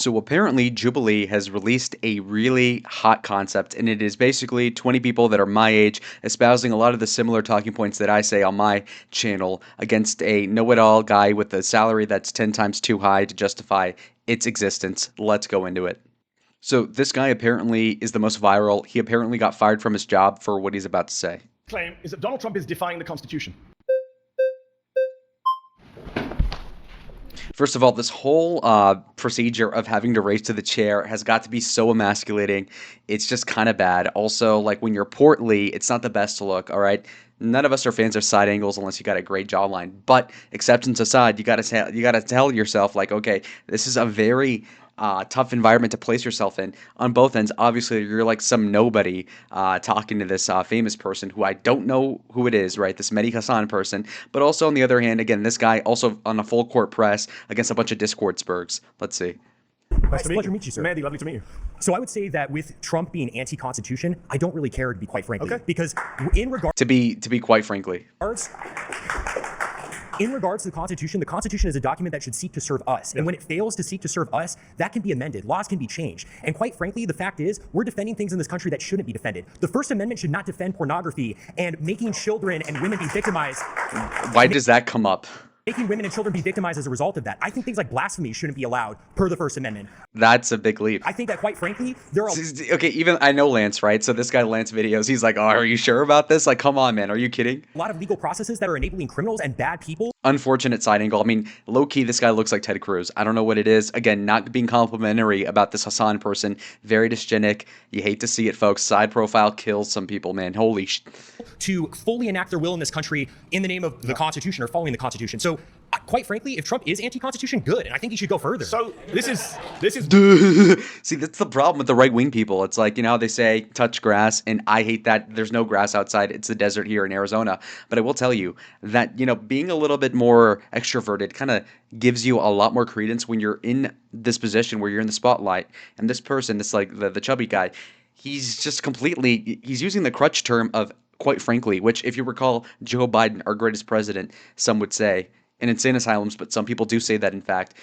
So apparently, Jubilee has released a really hot concept, and it is basically 20 people that are my age espousing a lot of the similar talking points that I say on my channel against a know-it-all guy with a salary that's 10 times too high to justify its existence. Let's go into it. So this guy apparently is the most viral. He apparently got fired from his job for what he's about to say. Claim is that Donald Trump is defying the Constitution. First of all, this whole procedure of having to race to the chair has got to be so emasculating. It's just kind of bad. Also, like when you're portly, it's not the best to look, all right? None of us are fans of side angles unless you got a great jawline. But acceptance aside, you gotta tell yourself like, okay, this is a very tough environment to place yourself in on both ends. Obviously, you're like some nobody talking to this famous person who I don't know who it is, right? This Mehdi Hassan person. But also, on the other hand, again, this guy also on a full court press against a bunch of Discord spurgs. Let's see. Nice pleasure to meet you, sir. Mehdi, lovely to meet you. So I would say that with Trump being anti-constitution, I don't really care, to be quite frankly. Okay. Because in regards To be quite frankly. to the Constitution is a document that should seek to serve us. And when it fails to seek to serve us, that can be amended. Laws can be changed. And quite frankly, the fact is, we're defending things in this country that shouldn't be defended. The First Amendment should not defend pornography and making children and women be victimized. Why does that come up? Making women and children be victimized as a result of that. I think things like blasphemy shouldn't be allowed per the First Amendment. That's a big leap. I think that, quite frankly, there are Okay, even I know Lance, right? So this guy Lance videos, he's like, "Oh, are you sure about this? Like, come on, man, are you kidding?" a lot of legal processes that are enabling criminals and bad people. Unfortunate side angle. I mean, low key, this guy looks like Ted Cruz. I don't know what it is. Again, not being complimentary about this Hassan person. Very dysgenic. You hate to see it, folks. Side profile kills some people, man. Holy sh. To fully enact their will in this country in the name of the Constitution or following the Constitution. So, quite frankly, if Trump is anti-Constitution, good, and I think he should go further. So this is See, that's the problem with the right wing people. It's like, you know how they say touch grass, and I hate that there's no grass outside. It's the desert here in Arizona. But I will tell you that, you know, being a little bit more extroverted kind of gives you a lot more credence when you're in this position where you're in the spotlight. And this person, this like the chubby guy, he's just completely, he's using the crutch term of quite frankly, which if you recall, Joe Biden, our greatest president, some would say, in insane asylums, but some people do say that, in fact,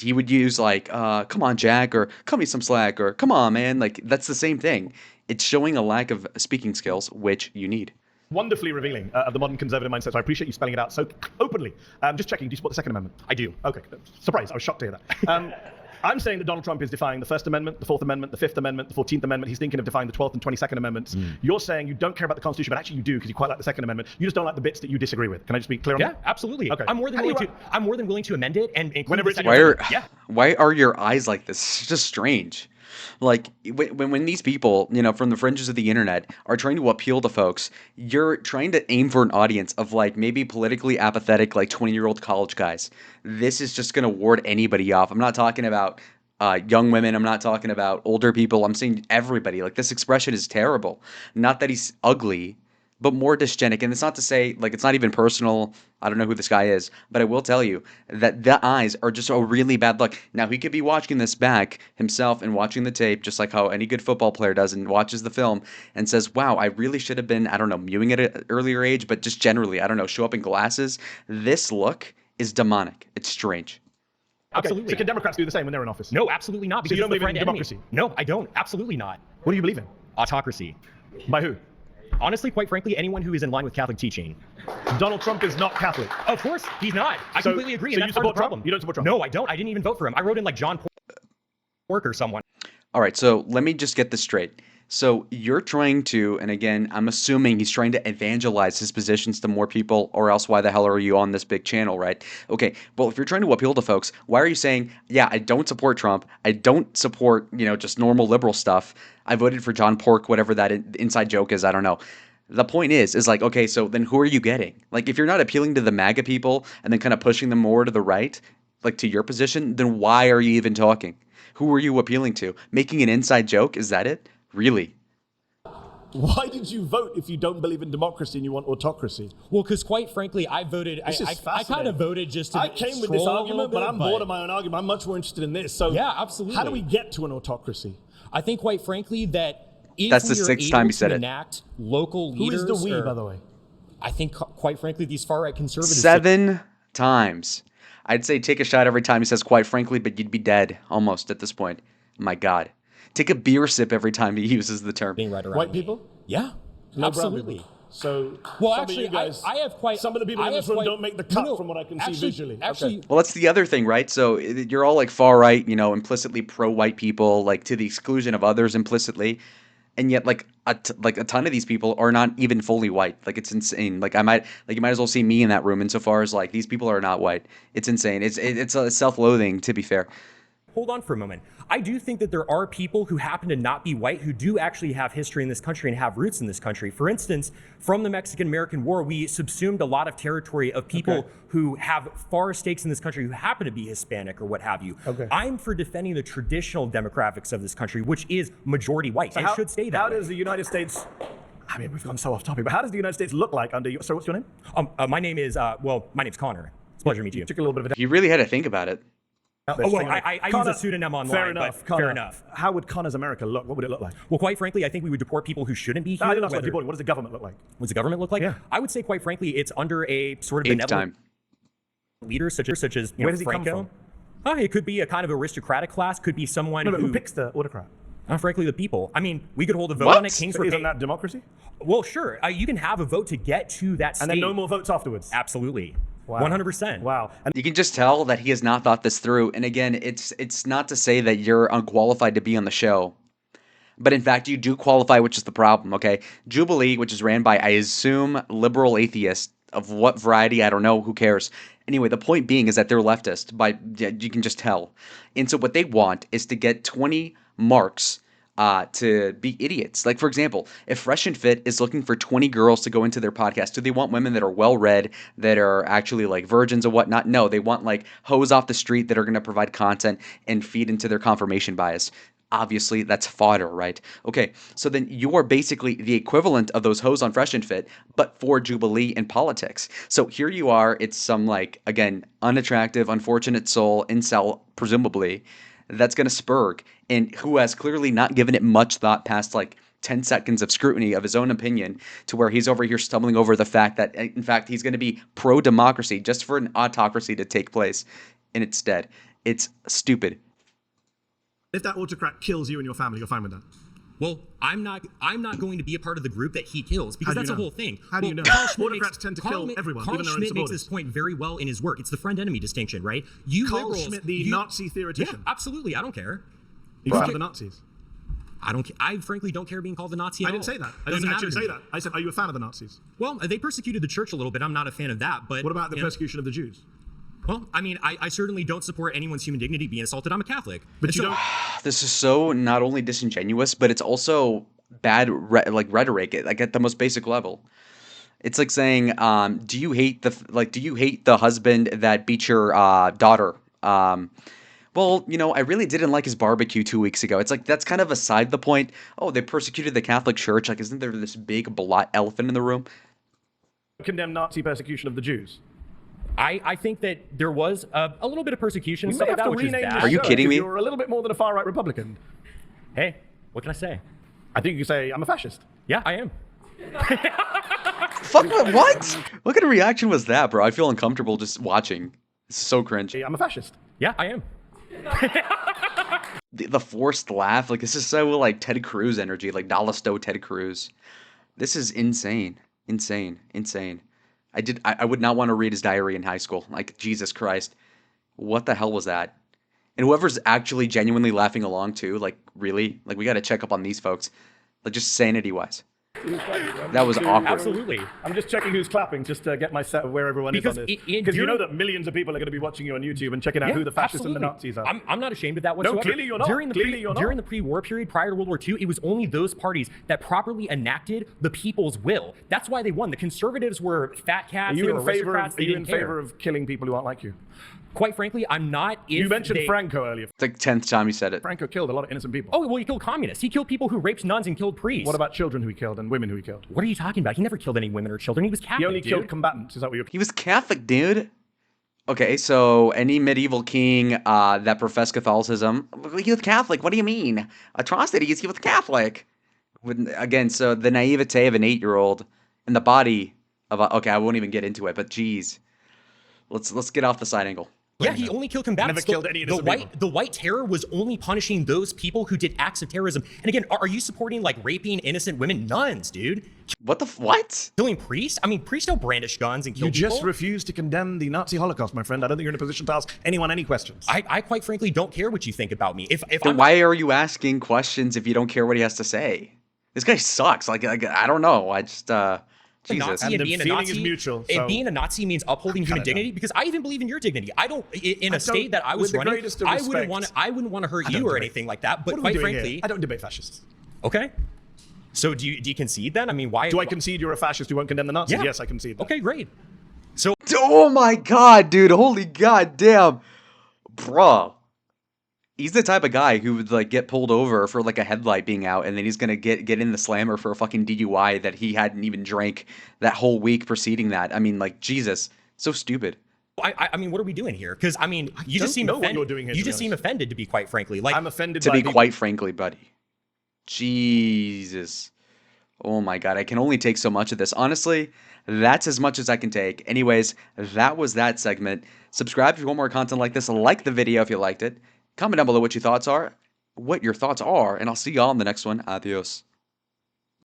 he would use like, come on, Jack, or cut me some slack, or come on, man. Like, that's the same thing. It's showing a lack of speaking skills, which you need. wonderfully revealing of the modern conservative mindset. So I appreciate you spelling it out so openly. Just checking, do you support the Second Amendment? I do. Okay, surprise, I was shocked to hear that. I'm saying that Donald Trump is defying the First Amendment, the Fourth Amendment, the Fifth Amendment, the 14th Amendment. He's thinking of defying the 12th and 22nd Amendments. You're saying you don't care about the Constitution, but actually you do because you quite like the Second Amendment. You just don't like the bits that you disagree with. Can I just be clear on that? Yeah, absolutely. Okay. I'm more than willing to amend it and include Whenever the it's in Second your Amendment. Why are your eyes like this? It's just strange. Like when these people, you know, from the fringes of the internet are trying to appeal to folks, you're trying to aim for an audience of like maybe politically apathetic, like 20-year-old college guys. This is just going to ward anybody off. I'm not talking about young women. I'm not talking about older people. I'm saying everybody. Like, this expression is terrible. Not that he's ugly, but more dysgenic. And it's not to say, like, it's not even personal. I don't know who this guy is, but I will tell you that the eyes are just a really bad look. Now, he could be watching this back himself and watching the tape, just like how any good football player does, and watches the film and says, wow, I really should have been, I don't know, mewing at an earlier age, but just generally, I don't know, show up in glasses. This look is demonic. It's strange. Okay, Absolutely. so can Democrats do the same when they're in office? No, absolutely not. So you don't it's the believe in friend enemy. democracy? No, I don't. Absolutely not. What do you believe in? Autocracy. By who? Honestly, quite frankly, anyone who is in line with Catholic teaching. Donald Trump is not Catholic. Of course, he's not. I So- completely agree, so and you that's part of support the problem. Trump? You don't support Trump? No, I don't. I didn't even vote for him. I wrote in like John Pork or someone. All right, so let me just get this straight. So you're trying to, and again, I'm assuming he's trying to evangelize his positions to more people, or else why the hell are you on this big channel, right? Okay, well, if you're trying to appeal to folks, why are you saying, yeah, I don't support Trump, I don't support, you know, just normal liberal stuff, I voted for John Pork, whatever that inside joke is, I don't know. The point is like, okay, so then who are you getting? Like, if you're not appealing to the MAGA people and then kind of pushing them more to the right, like to your position, then why are you even talking? Who are you appealing to? Making an inside joke? Is that it? Really? Why did you vote if you don't believe in democracy and you want autocracy? Well, because quite frankly, I voted. This is I fascinating. kind of voted just to. I came with this argument, but I'm bored of my own argument. I'm much more interested in this. So, Yeah, absolutely. How do we get to an autocracy? I think, quite frankly, that if That's the we are sixth able time he to said it. enact local Who leaders, is the we, or- by the way? I think, quite frankly, these far right conservatives. 7 times. I'd say take a shot every time he says quite frankly, but you'd be dead almost at this point. My God. Take a beer sip every time he uses the term. Being right around White me. people? Yeah, No brown absolutely. people. So Well, some actually, of you guys, I have quite. some of the people I in this have room quite- don't make the cut no, from what I can actually, see visually. Actually, Okay. Well, that's the other thing, right? So you're all like far right, implicitly pro-white people, like to the exclusion of others implicitly, and yet like a ton of these people are not even fully white. Like it's insane. Like you might as well see me in that room. Insofar as like these people are not white, it's insane. It's a self-loathing, to be fair. hold on for a moment. I do think that there are people who happen to not be white who do actually have history in this country and have roots in this country. For instance, from the Mexican-American War, we subsumed a lot of territory of people who have far stakes in this country who happen to be Hispanic or what have you. Okay. I'm for defending the traditional demographics of this country, which is majority white, and should stay that How way. does the United States... I mean, we've gone so off topic, but how does the United States look like under... So what's your name? My name is, my name's Connor. It's a pleasure to meet you. Took a little bit of a... You really had to think about it. Oh, well, I use a pseudonym online, Fair enough. but Connor, fair enough. How would Connor's America look? What would it look like? Well, quite frankly, I think we would deport people who shouldn't be here. I didn't ask about whether- deporting. What does the government look like? What does the government look like? Yeah. I would say, quite frankly, it's under a sort of Eighth benevolent time. leaders such as Where does he come Franco. It could be a kind of aristocratic class. Could be someone No, but who who picks the autocrat? frankly, the people. I mean, we could hold a vote What? on it. Kings So were isn't paid. that democracy? Well, sure. You can have a vote to get to that state. And then no more votes afterwards? Absolutely. Wow. 100%. Wow. And You can just tell that he has not thought this through. And again, it's not to say that you're unqualified to be on the show. But in fact, you do qualify, which is the problem, okay? Jubilee, which is ran by, I assume, liberal atheists of what variety, I don't know, who cares? Anyway, the point being is that they're leftist, you can just tell. And so what they want is to get 20 marks to be idiots. Like, for example, if Fresh and Fit is looking for 20 girls to go into their podcast, do they want women that are well-read, that are actually like virgins and whatnot? No, they want like hoes off the street that are going to provide content and feed into their confirmation bias. Obviously, that's fodder, right? Okay, so then you are basically the equivalent of those hoes on Fresh and Fit, but for Jubilee in politics. So here you are, it's some like, again, unattractive, unfortunate soul, incel, presumably, that's going to spurg, and who has clearly not given it much thought past like 10 seconds of scrutiny of his own opinion, to where he's over here stumbling over the fact that, in fact, he's going to be pro-democracy just for an autocracy to take place. And instead, it's stupid. if that autocrat kills you and your family, you're fine with that? Well, I'm not going to be a part of the group that he kills, because How do that's you the know? whole thing. How do you know? Carl Schmitt Autocrats tend to kill everyone, Carl even their own Schmitt makes this supporters. point very well in his work. It's the friend-enemy distinction, right? You Carl liberals, Schmitt, the Nazi theoretician. Yeah, absolutely. I don't care. You fan of the Nazis? I frankly don't care being called the Nazi. I at didn't all. say that. I Doesn't didn't matter actually to say me. that. I said, are you a fan of the Nazis? Well, they persecuted the church a little bit. I'm not a fan of that. But What about the you know, persecution of the Jews? Well, I mean, I certainly don't support anyone's human dignity being assaulted. I'm a Catholic. But And you so- don't. This is so not only disingenuous, but it's also bad rhetoric, like at the most basic level. It's like saying, do you hate the husband that beat your daughter? Well, I really didn't like his barbecue 2 weeks ago. It's like, that's kind of aside the point. Oh, they persecuted the Catholic Church. Like, isn't there this big black elephant in the room? Condemn Nazi persecution of the Jews. I think that there was a little bit of persecution. You and may stuff have like to that, which is rename bad. the Are you show, kidding 'cause me? You're a little bit more than a far-right Republican. Hey, what can I say? I think you say, I'm a fascist. Yeah, I am. Fuck, what? What kind of reaction was that, bro? I feel uncomfortable just watching. This is so cringe. I'm a fascist. Yeah, I am. The forced laugh, like, this is so like Ted Cruz energy, like Dallas Stowe Ted Cruz. This is insane. I would not want to read his diary in high school. Like, Jesus Christ. What the hell was that? And whoever's actually genuinely laughing along too, like, really? Like, we got to check up on these folks. Like, just sanity-wise. That was awkward. Absolutely. I'm just checking who's clapping, just to get my set of where everyone Because is on this. in Because you know during- that millions of people are going to be watching you on YouTube and checking out Yeah, who the fascists and the absolutely. Nazis are. I'm not ashamed of that whatsoever. clearly you're not. During Clearly you're not. During the pre-war period, prior to World War II, it was only those parties that properly enacted the people's will. That's why they won. The conservatives were fat cats. Are you they were in favor aristocrats. of? Are They you in didn't care. favor of killing people who aren't like you? Quite frankly, I'm not. If You mentioned they- Franco earlier. It's like 10th time he said it. Franco killed a lot of innocent people. Oh, well, he killed communists. He killed people who raped nuns and killed priests. What about children who he killed and women who he killed? What are you talking about? He never killed any women or children. He was Catholic, He only dude. killed combatants. Is that what you're? He was Catholic, dude. Okay, so any medieval king that professed Catholicism, he was Catholic. What do you mean? Atrocities, he was Catholic. Again, so the naivete of an 8-year-old and the body of a... Okay, I won't even get into it, but geez. Let's get off the side angle. Yeah, he only killed combatants. Never killed any innocent people. The white terror was only punishing those people who did acts of terrorism. And again, are you supporting like raping innocent women? Nuns, dude. What? Killing priests? I mean, priests don't brandish guns and kill You people. just refuse to condemn the Nazi Holocaust, my friend. I don't think you're in a position to ask anyone any questions. I quite frankly don't care what you think about me. If Then why are you asking questions if you don't care what he has to say? This guy sucks. Like I don't know. I just Jesus. Nazi and the being a feeling Nazi, is mutual, and so- being a Nazi means upholding human dignity. Because I even believe in your dignity. I don't. In a state that I was with the running, greatest of I wouldn't respect, want to hurt I you don't or debate. anything like that. But What are we quite doing here? frankly, I don't debate fascists. okay. So do you concede then? I mean, why? Do I concede you're a fascist who won't condemn the Nazis? Yeah. Yes, I concede that. Okay, great. So Oh my god, dude. Holy goddamn. Bruh. He's the type of guy who would like get pulled over for like a headlight being out, and then he's gonna get in the slammer for a fucking DUI that he hadn't even drank that whole week preceding that. I mean, like, Jesus. So stupid. I mean, what are we doing here? Because I mean, you Don't just seem know what offended. you're doing here, You to be just seem honest. offended, to be quite frankly. Like I'm offended To by be the- quite frankly, buddy. Jesus. Oh my god, I can only take so much of this. Honestly, that's as much as I can take. Anyways, that was that segment. Subscribe if you want more content like this. Like the video if you liked it. Comment down below what your thoughts are, and I'll see y'all in the next one. Adios.